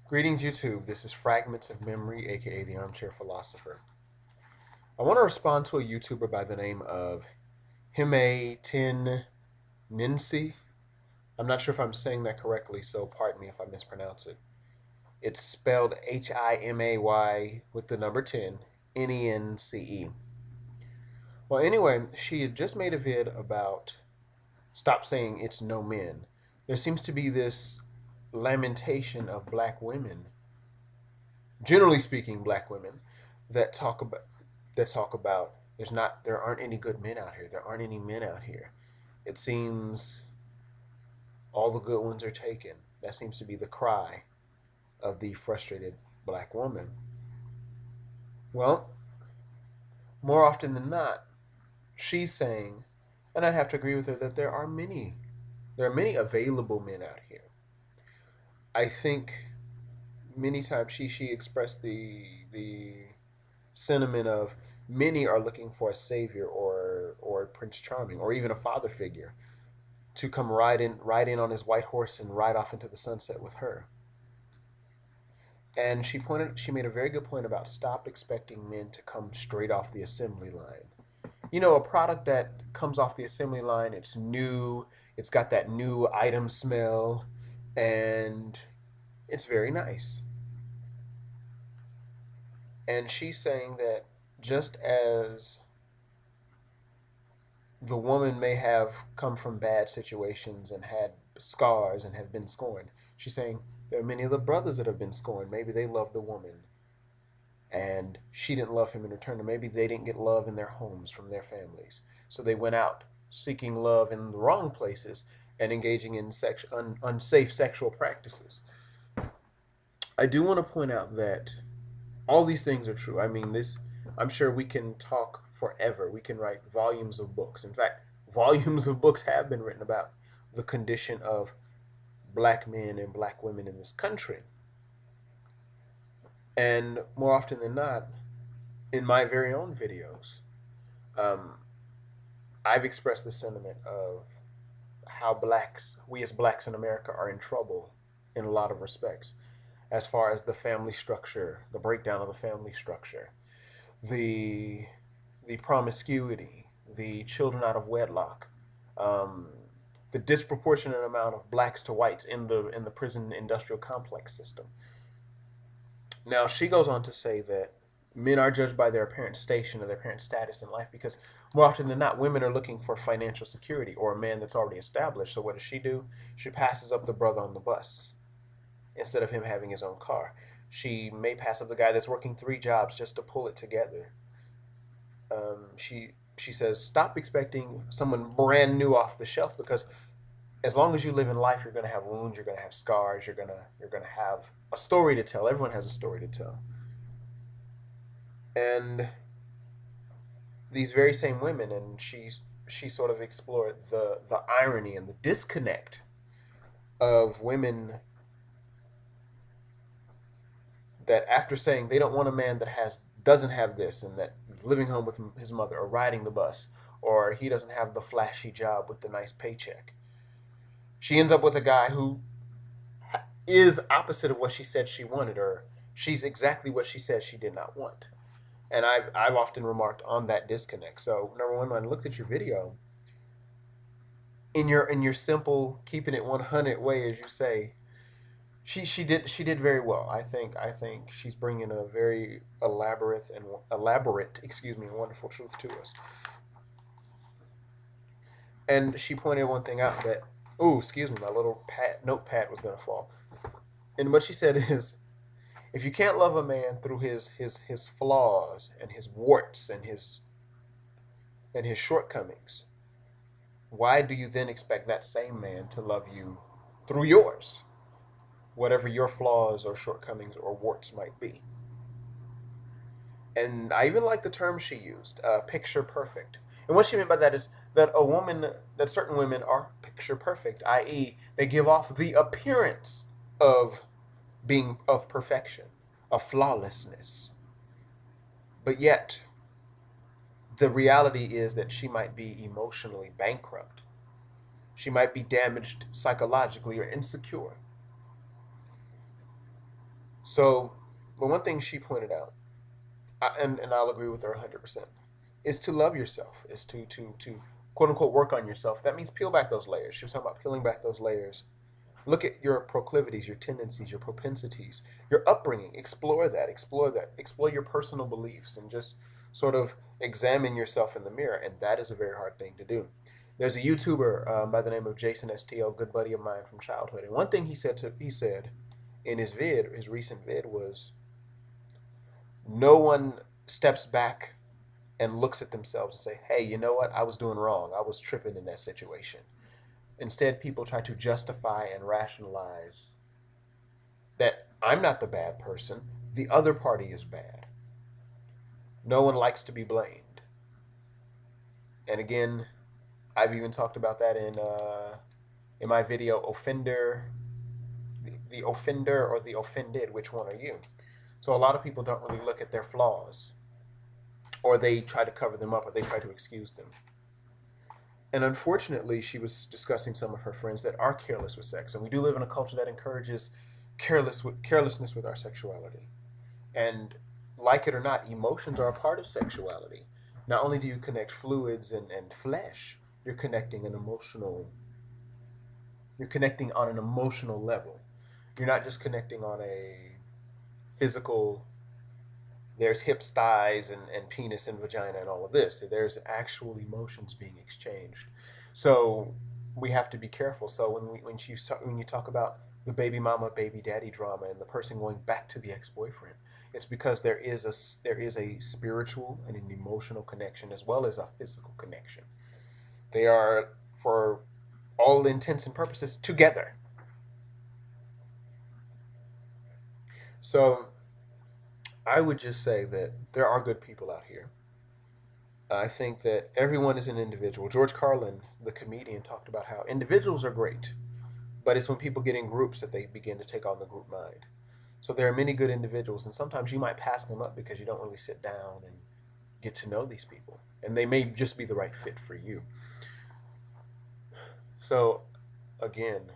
Greetings, YouTube. This is Fragments of Memory, aka the Armchair Philosopher. I want to respond to a YouTuber by the name of Hime Tin Ninsi. I'm not sure if I'm saying that correctly, so pardon me if I mispronounce it. It's spelled Himay with the number 10, Nence. Well, anyway, she had just made a vid about stop saying it's no men. There seems to be this lamentation of black women, generally speaking, black women that talk about there aren't any good men out here. There aren't any men out here. It seems all the good ones are taken. That seems to be the cry of the frustrated black woman. Well, more often than not, she's saying, and I'd have to agree with her that there are many available men out here. I think many times she expressed the sentiment of many are looking for a savior or Prince Charming or even a father figure to come ride in on his white horse and ride off into the sunset with her. And she made a very good point about stop expecting men to come straight off the assembly line. You know, a product that comes off the assembly line, it's new, it's got that new item smell, and it's very nice. And she's saying that just as the woman may have come from bad situations and had scars and have been scorned. She's saying there are many of the brothers that have been scorned. Maybe they loved the woman and she didn't love him in return, or maybe they didn't get love in their homes from their families. So they went out seeking love in the wrong places and engaging in unsafe sexual practices. I do want to point out that all these things are true. I mean, I'm sure we can talk forever. We can write volumes of books. In fact, volumes of books have been written about the condition of black men and black women in this country. And more often than not, in my very own videos, um, I've expressed the sentiment of how we as blacks in America, are in trouble in a lot of respects, as far as the family structure, the breakdown of the family structure, the promiscuity, the children out of wedlock, um, the disproportionate amount of blacks to whites in the prison industrial complex system. Now she goes on to say that men are judged by their apparent station or their apparent status in life because more often than not, women are looking for financial security or a man that's already established. So what does she do? She passes up the brother on the bus instead of him having his own car. She may pass up the guy that's working three jobs just to pull it together. She says, stop expecting someone brand new off the shelf because as long as you live in life, you're gonna have wounds, you're gonna have scars, you're gonna have a story to tell. Everyone has a story to tell, and these very same women, and she sort of explored the irony and the disconnect of women that after saying they don't want a man that has doesn't have this and that living home with his mother or riding the bus or he doesn't have the flashy job with the nice paycheck, she ends up with a guy who is opposite of what she said she wanted, or she's exactly what she said she did not want. And I've often remarked on that disconnect. So number one, when I looked at your video, in your simple keeping it 100 way, as you say, she did very well. I think she's bringing a very elaborate, excuse me, wonderful truth to us. And she pointed one thing out that, oh, excuse me, my little notepad was gonna fall. And what she said is, if you can't love a man through his flaws and his warts and his shortcomings, why do you then expect that same man to love you through yours, whatever your flaws or shortcomings or warts might be? And I even like the term she used, picture perfect. And what she meant by that is that certain women are picture perfect, i.e., they give off the appearance of being of perfection, of flawlessness. But yet, the reality is that she might be emotionally bankrupt. She might be damaged psychologically or insecure. So the one thing she pointed out, and I'll agree with her 100%, is to love yourself, is to quote unquote work on yourself. That means peel back those layers. She was talking about peeling back those layers. Look at your proclivities, your tendencies, your propensities, your upbringing. Explore that. Explore that. Explore your personal beliefs and just sort of examine yourself in the mirror. And that is a very hard thing to do. There's a YouTuber by the name of Jason STL, good buddy of mine from childhood. And one thing he said in his recent vid was, no one steps back and looks at themselves and say, hey, you know what? I was doing wrong. I was tripping in that situation. Instead, people try to justify and rationalize that I'm not the bad person, the other party is bad. No one likes to be blamed. And again, I've even talked about that in my video, offender, the offender or the offended, which one are you? So a lot of people don't really look at their flaws, or they try to cover them up, or they try to excuse them. And unfortunately, she was discussing some of her friends that are careless with sex. And we do live in a culture that encourages carelessness with our sexuality. And like it or not, emotions are a part of sexuality. Not only do you connect fluids and flesh, you're connecting on an emotional level. You're not just connecting on a physical, there's hips, thighs, and penis and vagina and all of this. There's actual emotions being exchanged. So we have to be careful. So when you talk about the baby mama, baby daddy drama and the person going back to the ex-boyfriend, it's because there is a spiritual and an emotional connection as well as a physical connection. They are, for all intents and purposes, together. So I would just say that there are good people out here. I think that everyone is an individual. George Carlin, the comedian, talked about how individuals are great, but it's when people get in groups that they begin to take on the group mind. So there are many good individuals, and sometimes you might pass them up because you don't really sit down and get to know these people, and they may just be the right fit for you. So, again,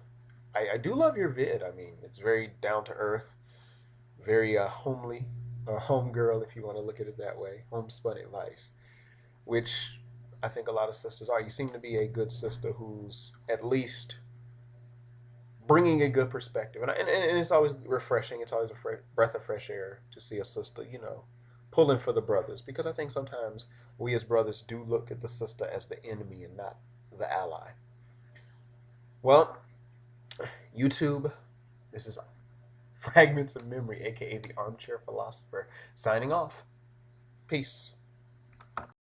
I do love your vid. I mean, it's very down to earth, very homely, home girl, if you want to look at it that way, homespun advice, which I think a lot of sisters are. You seem to be a good sister who's at least bringing a good perspective. And it's always refreshing. It's always a breath of fresh air to see a sister, pulling for the brothers. Because I think sometimes we as brothers do look at the sister as the enemy and not the ally. Well, YouTube, this is Fragments of Memory, aka the Armchair Philosopher, signing off. Peace.